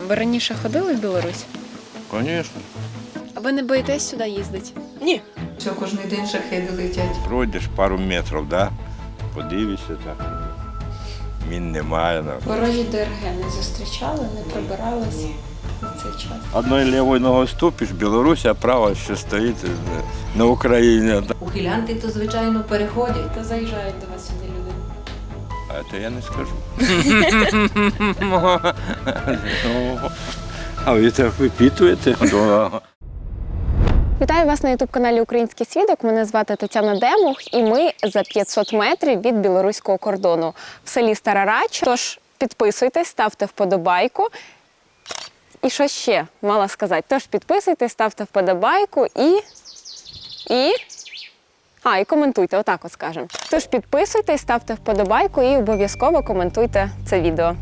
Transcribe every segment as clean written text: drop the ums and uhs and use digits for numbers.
Ви раніше ходили в Білорусь? Звісно. А ви не боїтесь сюди їздити? Ні. Що кожен день шахеди летять. Пройдеш пару метрів, да? Подивишся так. Мін немає. Ворожі ДРГ не зустрічали, не пробиралися на цей час. Одною лівою ногою ступиш, Білорусь, а права ще стоїть на Україні. Ухилянти то, звичайно, переходять. То заїжджають до вас сюди люди. А це я не скажу. А ви так випитуєте? Вітаю вас на ютуб-каналі «Український свідок». Мене звати Тетяна Демух, і ми за 500 метрів від білоруського кордону в селі Стара Рача. Тож підписуйтесь, ставте вподобайку. І що ще мала сказати? Тож підписуйтесь, ставте вподобайку і коментуйте, отак от скажемо. Тож підписуйтесь, ставте вподобайку і обов'язково коментуйте це відео.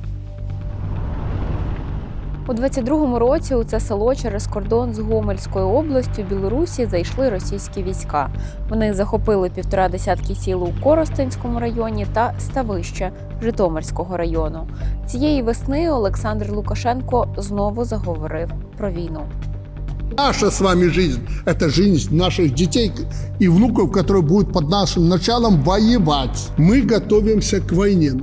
У 22-му році у це село через кордон з Гомельською областю Білорусі зайшли російські війська. Вони захопили 1,5 десятки сіл у Коростенському районі та Ставище Житомирського району. Цієї весни Олександр Лукашенко знову заговорив про війну. Наша с вами жизнь – это жизнь наших детей и внуков, которые будут под нашим началом воевать. Мы готовимся к войне.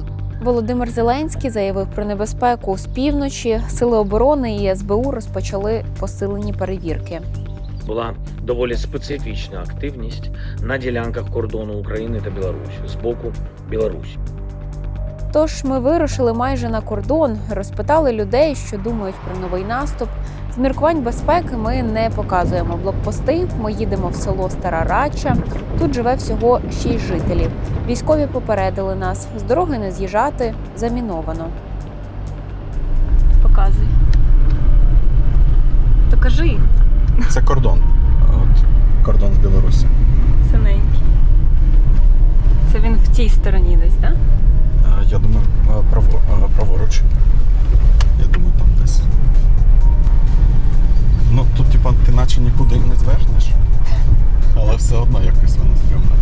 Володимир Зеленський заявив про небезпеку з півночі. Сили оборони і СБУ розпочали посилені перевірки. Була доволі специфічна активність на ділянках кордону України та Білорусі з боку Білорусі. Тож ми вирушили майже на кордон, розпитали людей, що думають про новий наступ. З міркувань безпеки ми не показуємо блокпости, ми їдемо в село Стара Рача. Тут живе всього 6 жителів. Військові попередили нас, з дороги не з'їжджати, заміновано. Показуй. То кажи. Це кордон. Кордон з Білорусі. Синенький. Це він в цій стороні десь, так? Я думаю, праворуч. Я думаю, там десь. Ну, тут, типа, ти наче нікуди не звернеш, але все одно якось воно стрімно.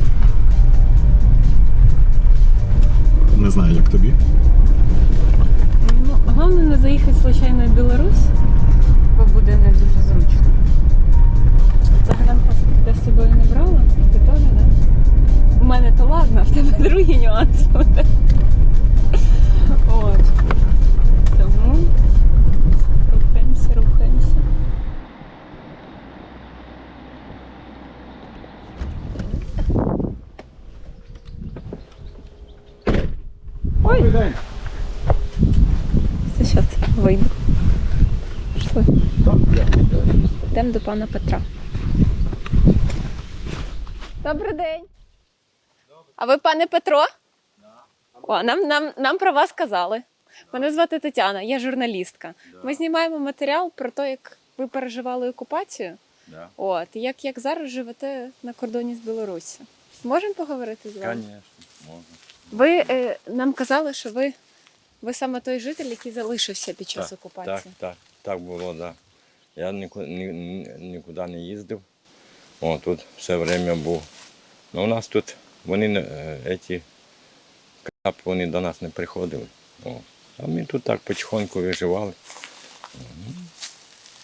Не знаю, як тобі. Ну, головне не заїхати, случайно, в Білорусь, бо буде не дуже зручно. Загранпаспорт ти з собою не брала? Ти теж, так? У мене то ладно, а в тебе другий нюанс буде. От. Тому рухаємося. Ой! День. Все, зараз вийду. Пішли. Йдемо до пана Петра. Добрий день. А ви пане Петро? О, нам про вас казали. Мене звати Тетяна, я журналістка. Ми знімаємо матеріал про те, як ви переживали окупацію. Да. От, як зараз живете на кордоні з Білоруссю. Можемо поговорити з вами? Звісно, можна. Ви нам казали, що ви саме той житель, який залишився під час окупації. Так було, так. Да. Я нікуди не їздив. О, тут все время був. Ну, у нас тут вони, вони до нас не приходили. О. А ми тут так потихоньку виживали.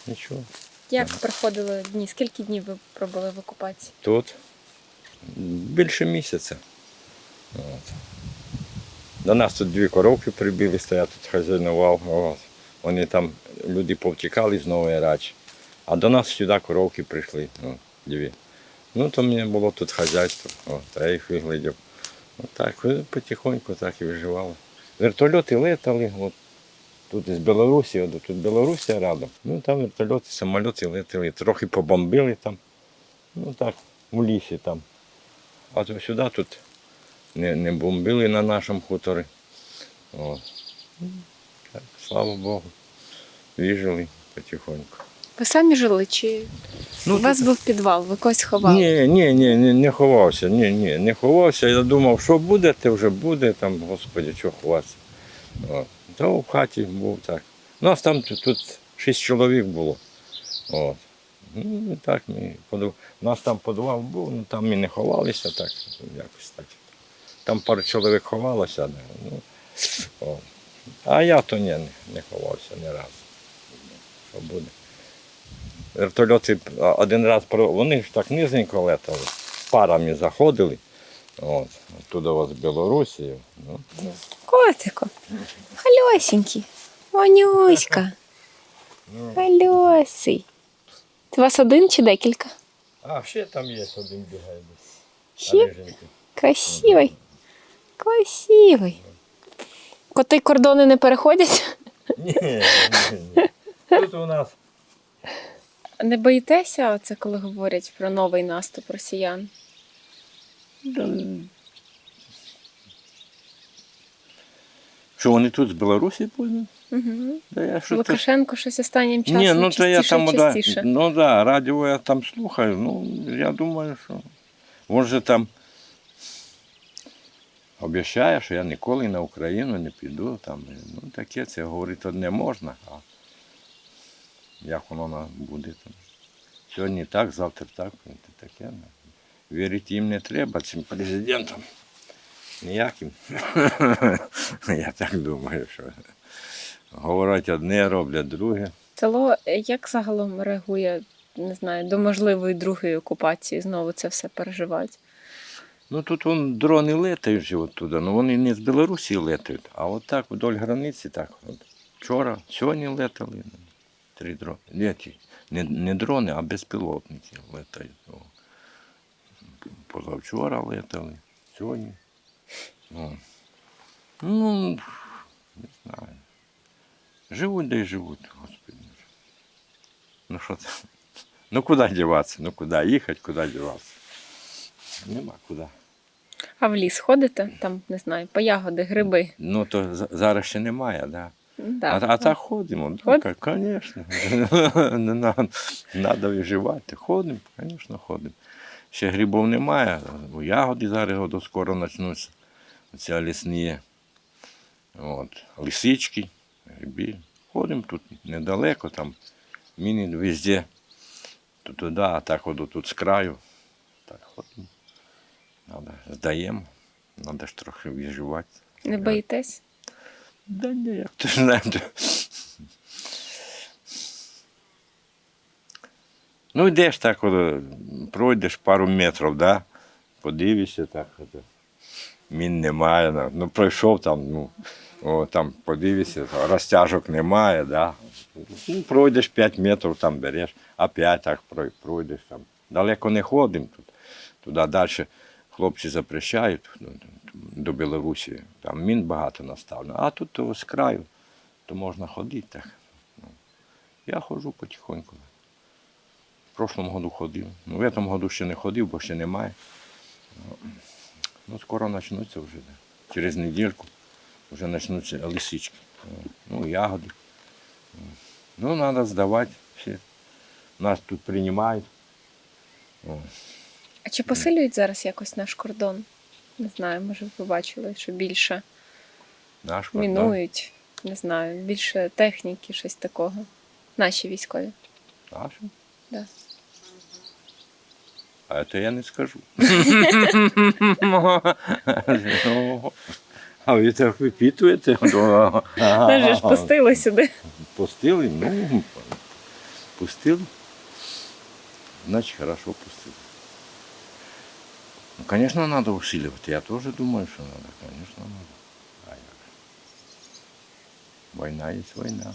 Нічого. Як проходили дні? Скільки днів ви пробули в окупації? Тут більше місяця. От. До нас тут 2 коровки прибили, я тут хазяйнував. От. Вони там, люди повтікали з Нової Рачі, а до нас сюди коровки прийшли, 2. Ну, то мені було тут хазяйство, а я їх виглядів. Так, потихоньку так і виживали. Вертольоти летали, от, тут із Білорусі, тут Білорусія рядом. Ну, там вертольоти, самоліти летали, трохи побомбили там, ну так, в лісі там. А то сюди тут не бомбили на нашому хуторі. От. Так, слава Богу, вижили потихоньку. Ви самі жили чи у вас був підвал, ви когось ховали? Ні, не ховався, не ховався. Я думав, що буде, те вже буде, там, Господи, чого ховатися. Та в хаті був так. Нас там тут 6 чоловік було. От. Ну, і так, у нас там підвал був, ну, там ми не ховалися, так, якось так. Там пару чоловік ховалося, ну, от. А я то не ховався ні разу. Що буде? Вертольоти один раз, вони ж так низенько летали, парами заходили, от, оттуда з Білорусі. Ну. Котику, хальосенький, Манюська, хальосий. Це у вас один чи декілька? А, ще там є один бігає. Ще? Красивий. Красивий. Коти кордони не переходять? Ні. Тут у нас Не боїтеся, оце коли говорять про новий наступ росіян? що вони тут з Білорусі будуть? Угу. Да я що Лукашенко щось останнім часом Ні, ну то я частіше там, і частіше. ну да, радіо я там слухаю, ну я думаю, що може там обіцяє, що я ніколи на Україну не піду, там, ну таке, це говорити одне можна, а як воно буде там. Сьогодні так, завтра так, це таке. Вірити їм не треба, цим президентам. Ніяким. Я так думаю, що говорять одне, роблять друге. Село як загалом реагує, не знаю, до можливої другої окупації, знову це все переживають? Ну тут дрони летають же оттуда, ну вони не з Білорусі летають, а от так вдоль границі, так. От. Вчора, сьогодні летали 3 дрони. Не дрони, а безпілотники летають. Позавчора летали, сьогодні. Ну, не знаю. Живуть, де й живуть, Господи. Ну що це? Ну куди діватися? Ну куди їхати, куди діватися? Нема куди. А в ліс ходите? Там, не знаю, по ягоди, гриби? Ну то зараз ще немає, да. Да. А так ходимо, Ходите? звісно. Треба виживати. Ходимо, звісно, ходимо. Ще грибів немає, ягоди зараз до скоро почнуться. Оці лісні. От. Лисички, гриби. Ходимо тут недалеко, там міни везде. Туди, а так от тут з краю. Так ходимо. Здаємо. Треба ж трохи виживати. Не боїтесь? Да ні, як ти знаєте. Ну йдеш так, от, пройдеш пару метрів, да? Подивишся так. От, мін немає. Ну пройшов там, ну, о, там подивишся, розтяжок немає, да? Ну, пройдеш 5 метрів, там береш, опять так пройдеш. Там. Далеко не ходимо тут. Туди далі хлопці запрещають до Білорусі. Там мін багато наставлено. А тут з краю, то можна ходити так. Я ходжу потихоньку. В прошлому году ходив. Ну, в цьому году ще не ходив, бо ще немає. Ну, скоро почнуться вже. Да. Через недільку вже почнуться лисички. Ну, ягоди. Ну, треба здавати. Всі. Нас тут приймають. А чи посилюють зараз якось наш кордон? Не знаю, може ви побачили, що більше Наш кордон. мінують, не знаю, більше техніки, щось такого. Наші військові. Наші? Да. А це я не скажу. А ви так випитуєте? Нас же ж пустили сюди. Пустили? Ну, пустили. Значит, хорошо пустили. Ну, конечно, надо усиливать. Я тоже думаю, что надо. Конечно, надо. А як же? Война есть война.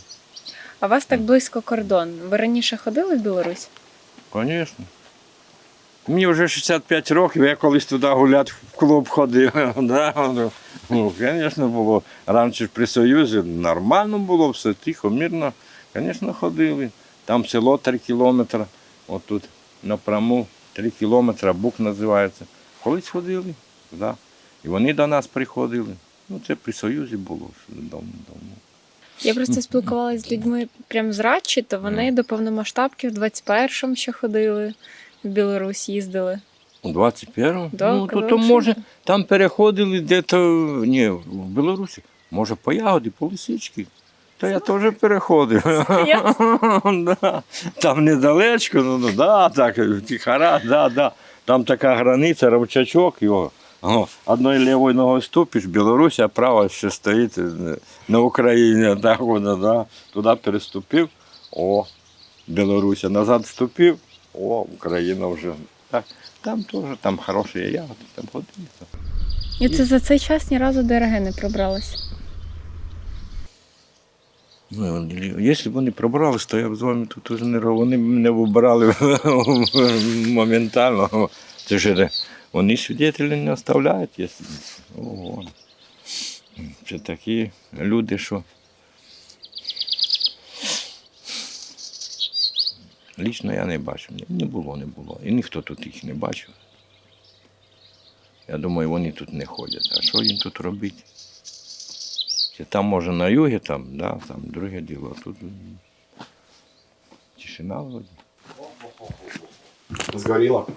А у вас так близько кордон. Ви раніше ходили в Білорусь? Конечно. Мені вже 65 років, я колись туди гуляти в клуб ходив. Да, ну, звісно, було. Раніше при Союзі нормально було, все тихо, мирно. Звісно, ходили. Там село 3 кілометри, от тут напряму 3 кілометри, Бук називається. Колись ходили, да. І вони до нас приходили. Ну, це при Союзі було, що давно. Я просто спілкувалася з людьми прям з Радчі, то вони до повномасштабки в 21-му ще ходили, в Білорусь їздили. У 21-му? Да, Ну, казали, то що може, там переходили де-то, ні, в Білорусі, може по ягоди, по лисички. Та я теж переходив. Да. Там недалечко, ну да, так, тихара, да. Там така границя, ровчачок його. Одною лівою ногою ступиш, Білорусь, а права ще стоїть на Україні. Так, да. Туди переступив, о, Білорусь назад ступив, о, Україна вже. Так, там теж, там хороші ягоди, там ходили. І це за цей час ні разу ДРГ не пробралось. Ну, якщо б вони пробрались, то я б з вами тут уже не робив. Вони мене вибирали моментально. Це ж вони свідетелі не оставляють. Якщо... Ого. Це такі люди, що лічно я не бачив. Не було. І ніхто тут їх не бачив. Я думаю, вони тут не ходять. А що їм тут робити? Там може на югі, там друге діло. Тут тишина вроді. Згоріло?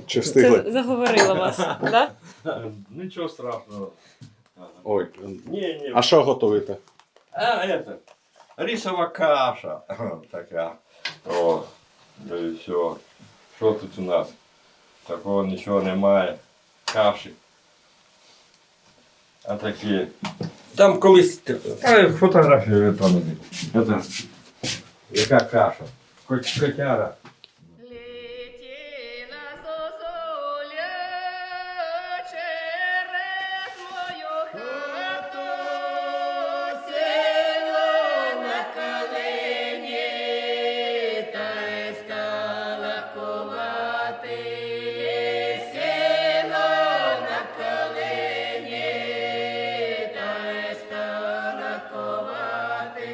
Чи Це встигли? заговорило вас, так? Нічого страшного. Ой, Ні. а що готуєте? Это, рисова каша. Така. О, і все. Що тут у нас? Такого нічого немає. Каші. А такі. Там колись. Фотографію пам'ятаю. Это. Яка каша? Котяра. Летіла зозуля через мою хату, сіла на калині та й стала кувати. Сіла на калині та й стала ковати.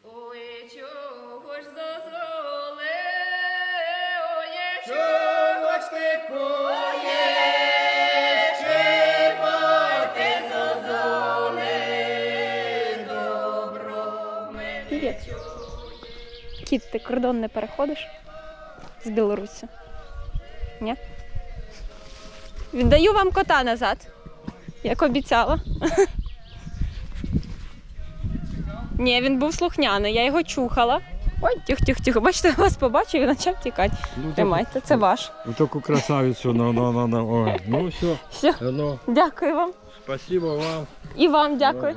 Ой, чого ж зозуле, ой, чого ж ти куєш, чого ти, зозуле, добро в мене Привіт. Кіт, ти кордон не переходиш з Білоруссю? Ні? Віддаю вам кота назад, як обіцяла. Ні, він був слухняний, я його чухала. Ой, тихо. Бачите, вас побачив і почав тікати. Тримайте, це ваш. Ну таку красавицю, Ой, ну все. Все, Ну, дякую вам. спасибо вам. І вам дякую.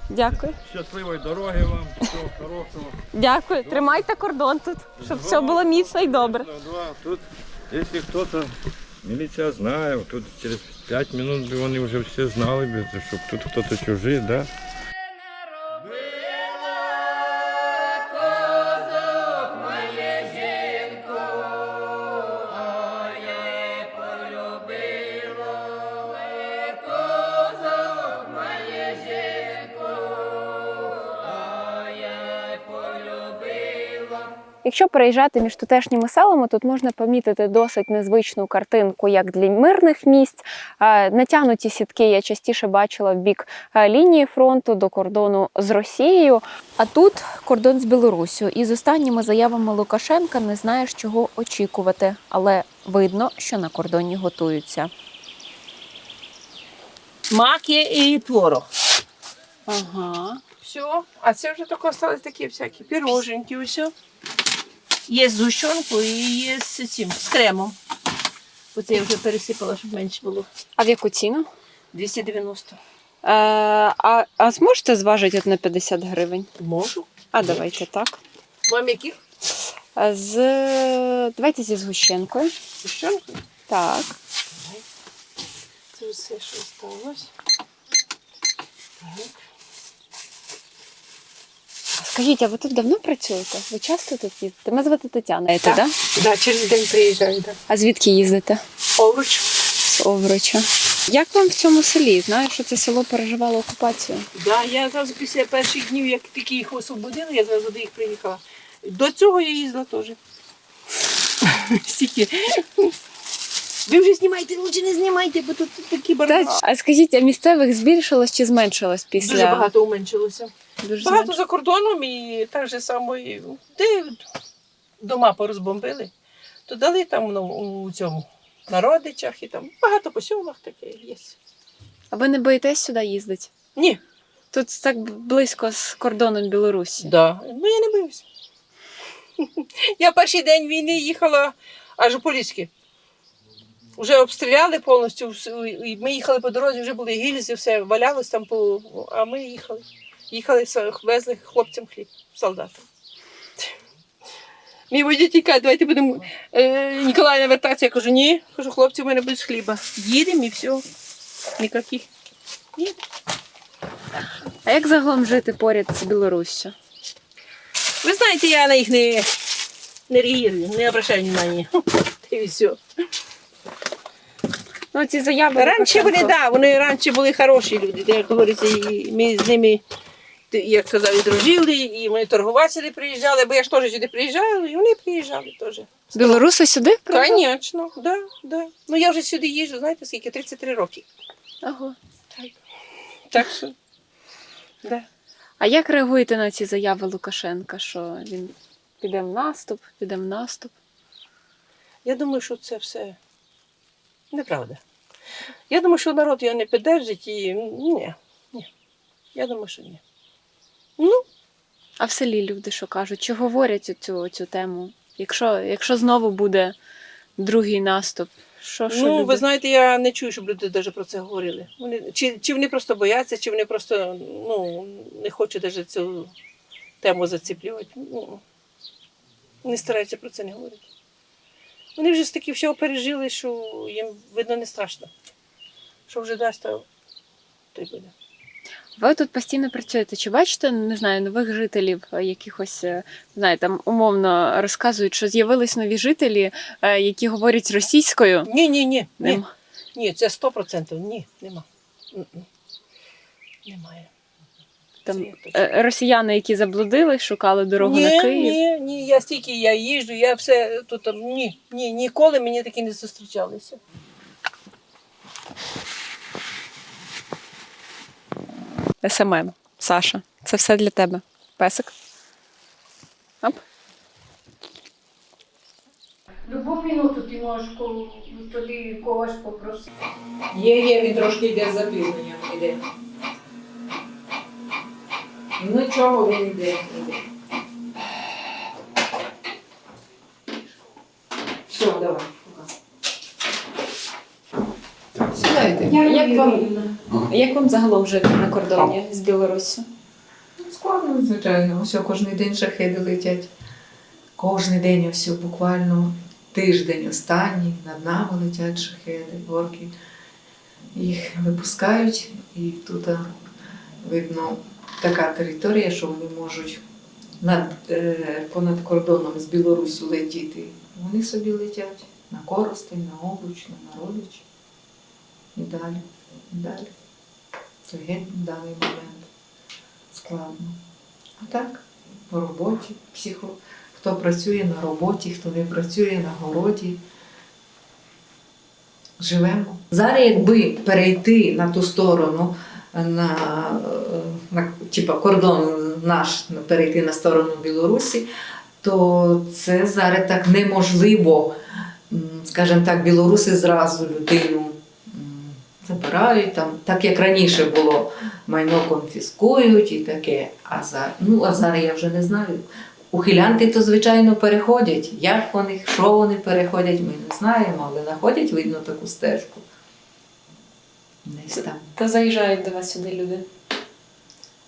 Дякую. Щасливої дороги вам, всього хорошого. Дякую. Тримайте кордон тут, щоб все було міцно і добре. Тут, якщо хтось, міліція знає, тут через 5 хвилин вони вже всі знали, щоб тут хтось чужий, да? наробила, козок моє жінко, а я полюбила, козок моє жінко, а я полюбила. Якщо переїжджати між тутешніми селами, тут можна помітити досить незвичну картинку, як для мирних місць. Натягнуті сітки я частіше бачила в бік лінії фронту до кордону з Росією. А тут кордон з Білоруссю. І з останніми заявами Лукашенка не знаєш, чого очікувати. Але видно, що на кордоні готуються. Мак є і творог. Ага. Все. А це вже тако стали такі всякі піроженьки, усе. Є з згущенкою і є з цим, з кремом. Оце я вже пересипала, щоб менше було. А в яку ціну? 290. А зможете зважити от на 50 гривень? Можу. А давайте так. Вам яких? Давайте зі згущенкою. Згущенкою? Так. Це все, що залишилось. Так. Скажіть, а ви тут давно працюєте? Ви часто тут їздите? Мене звати Тетяна. Так? Да? Да, через день приїжджаю, так. А звідки їздите? Овруч. З Овруча. Як вам в цьому селі? Знаю, що це село переживало окупацію. Да, я зразу після перших днів, як тільки їх освободили, я зразу до їх приїхала. До цього я їздила теж. Стільки. Ви вже знімайте, лучше не знімайте, бо тут такі бардаки. А скажіть, а місцевих збільшилось чи зменшилось після? Дуже багато уменшилося. Дуже Багато зменшилось. за кордоном і так же само, де дома порозбомбили, то дали там у цьому, на родичах і там багато по сьомах таке є. А ви не боїтесь сюди їздити? Ні, Тут так близько з кордоном Білорусі. да. Ну я не боюсь. Я перший день війни їхала аж у Поліськи. Вже обстріляли повністю, і ми їхали по дорозі, вже були гільзи, все валялось там, а ми їхали. Їхали, везли хлопцям хліб, солдатам. Мій водій каже, давайте будемо Ніколаївна вертатися. Я кажу, ні. Кажу, хлопці, в мене без хліба. Їдемо і все. Ніяких. Їдемо. А як загалом жити поряд з Білоруссю? Ви знаєте, я на їх не реагую, не обращаю внимання. І все. Ну, ці заяви Раніше Лукашенко. вони раніше були хороші люди, як говориться, і ми з ними, як казав, і дружили, і ми торгуватися сюди приїжджали, бо я ж теж сюди приїжджала, і вони приїжджали теж. Білоруси сюди? Звісно, да. Ну я вже сюди їжджу, знаєте скільки? 33 роки. Ага. Так що, да. А як реагуєте на ці заяви Лукашенка, що він піде в наступ? Я думаю, що це все неправда. Я думаю, що народ його не підтримує і ні. Я думаю, що ні. Ну, А в селі люди що кажуть? Чи говорять цю тему? Якщо знову буде другий наступ, що ну, люди? ви знаєте, я не чую, щоб люди навіть про це говорили. Чи вони просто бояться, чи вони просто не хочуть навіть цю тему заціплювати. Ну, не стараються про це не говорити. Вони вже стільки всього пережили, що їм, видно, не страшно. Що вже дасть, то й буде. Ви тут постійно працюєте. Чи бачите, не знаю, нових жителів, якихось, не знаю, там умовно розказують, що з'явились нові жителі, які говорять російською? Ні. Нема. Ні, це 100%. Ні, нема. Немає. Там Це я точно. росіяни, які заблудились, шукали дорогу на Київ. Ні, я їжджу, я все тут, ніколи мені такі не зустрічалися. СММ. Саша, це все для тебе. Песик. Оп. Любу минуту ти можеш туди когось попросити. Є, він трошки йде з запізненням, іде. Нічого він йде. Все, давай. Сідайте. Як вам загалом жити на кордоні з Білоруссю? Складно, звичайно. Ось кожен день шахеди летять. Кожен день, ось буквально тиждень останній, над нами летять шахеди, орки. Їх випускають, і тут видно така територія, що вони можуть понад кордоном з Білоруссю летіти. Вони собі летять на Коростень, на Обруч, на Родич. І далі. Це геть в даний момент складно. А так, по роботі, хто працює на роботі, хто не працює на городі. Живемо. Зараз, якби перейти на ту сторону, типа кордон наш, перейти на сторону Білорусі, то це зараз так неможливо. Скажімо так, білоруси зразу людину забирають, там, так як раніше було, майно конфіскують і таке. А зараз я вже не знаю. Ухилянти то, звичайно, переходять. Як вони, що вони переходять, ми не знаємо, але знаходять, видно, таку стежку. Десь там. Та заїжджають до вас сюди люди?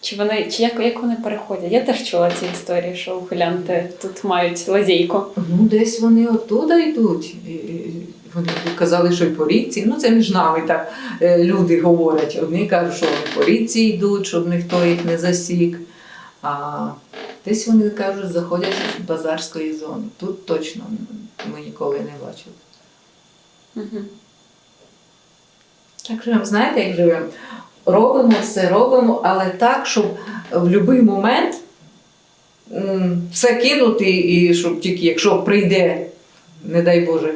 Чи як вони переходять? Я теж чула ці історії, що ухилянти тут мають лазейку. Ну, десь вони оттуда йдуть. Вони казали, що й поліції. Ну, це між нами так люди говорять. Одні кажуть, що вони поліції йдуть, щоб ніхто їх не засік. А десь вони кажуть, заходять з базарської зони. Тут точно ми ніколи не бачили. Угу. Так що, знаєте, як живемо? Робимо, але так, щоб в будь-який момент все кинути, і щоб тільки, якщо прийде, не дай Боже,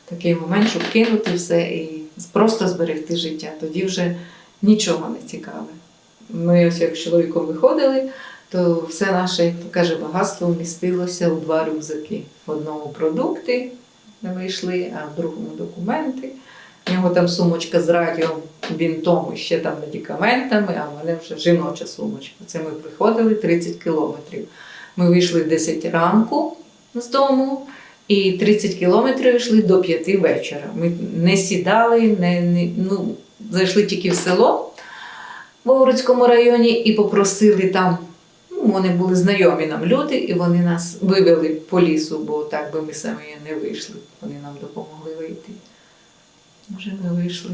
такий момент, щоб кинути все і просто зберегти життя. Тоді вже нічого не цікаве. Ми ось як з чоловіком виходили, то все наше, як то каже, багатство вмістилося у 2 рюкзаки. В одному продукти не вийшли, а в другому документи. У нього там сумочка з радіо, бінтом і ще там медикаментами, а в мене вже жіноча сумочка. Це ми виходили 30 кілометрів. Ми вийшли в 10 ранку з дому І 30 кілометрів йшли до 5 вечора. Ми не сідали, зайшли тільки в село в Овруцькому районі і попросили там, вони були знайомі нам люди, і вони нас вивели по лісу, бо так би ми самі не вийшли. Вони нам допомогли вийти. Вже ми вийшли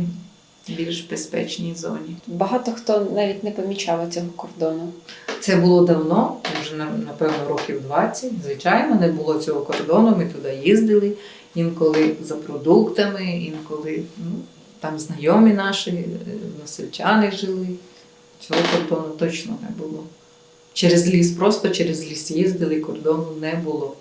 в більш безпечній зоні. Багато хто навіть не помічав цього кордону. Це було давно, вже, напевно, років 20. Звичайно, не було цього кордону, ми туди їздили, інколи за продуктами, інколи там знайомі наші, односельчани жили. Цього кордону точно не було. Через ліс, просто через ліс їздили, кордону не було.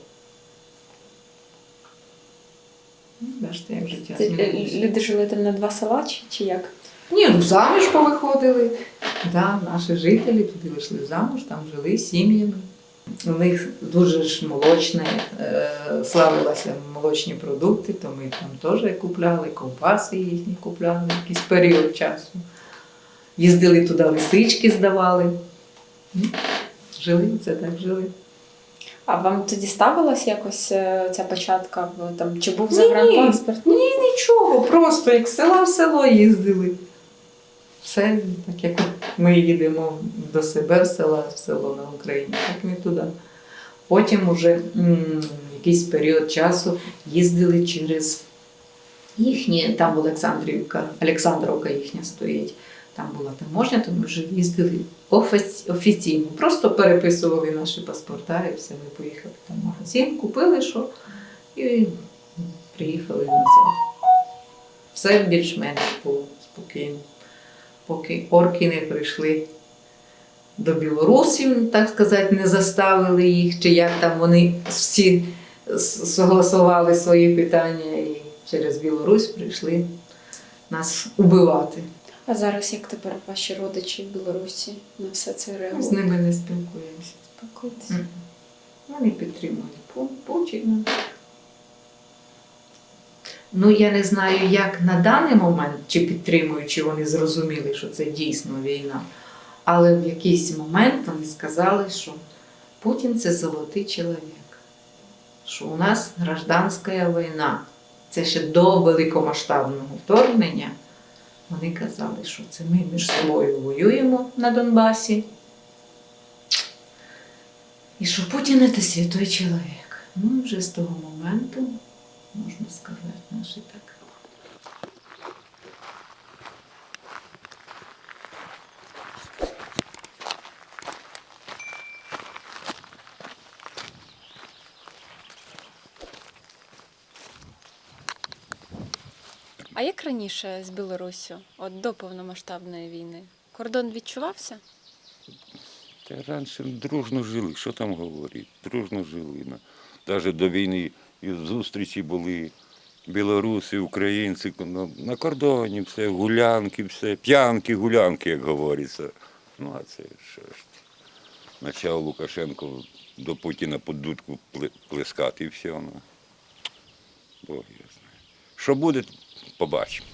Бачите, як життя змінилося. Люди жили там на 2 села чи як? Ні, заміж повиходили. Да, наші жителі туди вийшли замуж, там жили сім'ями. У них дуже ж молочне, славилися молочні продукти, то ми там теж купляли, ковбаси їхні купляли якийсь період часу. Їздили туди, лисички здавали. Жили, це так жили. А вам тоді ставилась якось ця початка? Там, чи був загранпаспорт? Ні, нічого, просто як з села в село їздили. Все, так як ми їдемо до себе в село на Україні, так ми туди. Потім уже якийсь період часу їздили через їхні, там Олександровка їхня стоїть. Там була таможня, то ми вже їздили офіційно. Просто переписували наші паспорта і все, ми поїхали там в магазин, купили що і приїхали назад. Все більш-менш було спокійно. Поки орки не прийшли до білорусів, так сказати, не заставили їх, чи як там вони всі согласували свої питання і через Білорусь прийшли нас убивати. А зараз як тепер ваші родичі в Білорусі на все це З реагують? ними не спілкуємося. Спілкуєтесь? Вони підтримують Путіна. Ну, я не знаю, як на даний момент, чи підтримують, чи вони зрозуміли, що це дійсно війна. Але в якийсь момент вони сказали, що Путін – це золотий чоловік. Що у нас гражданська війна. Це ще до великомасштабного вторгнення. Вони казали, що це ми між собою воюємо на Донбасі. І що Путін – це святой чоловік. Ну, вже з того моменту, можна сказати, наші так. А як раніше з Білоруссю, от до повномасштабної війни? Кордон відчувався? Та раніше дружно жили, що там говорити, дружно жили. Навіть до війни і зустрічі були білоруси, українці, на кордоні все, гулянки, все, п'янки, гулянки, як говориться. Ну, а це що ж, почав Лукашенко до Путіна під дудку плескати і все. Ну. Бог я знаю. Що буде, побачимо.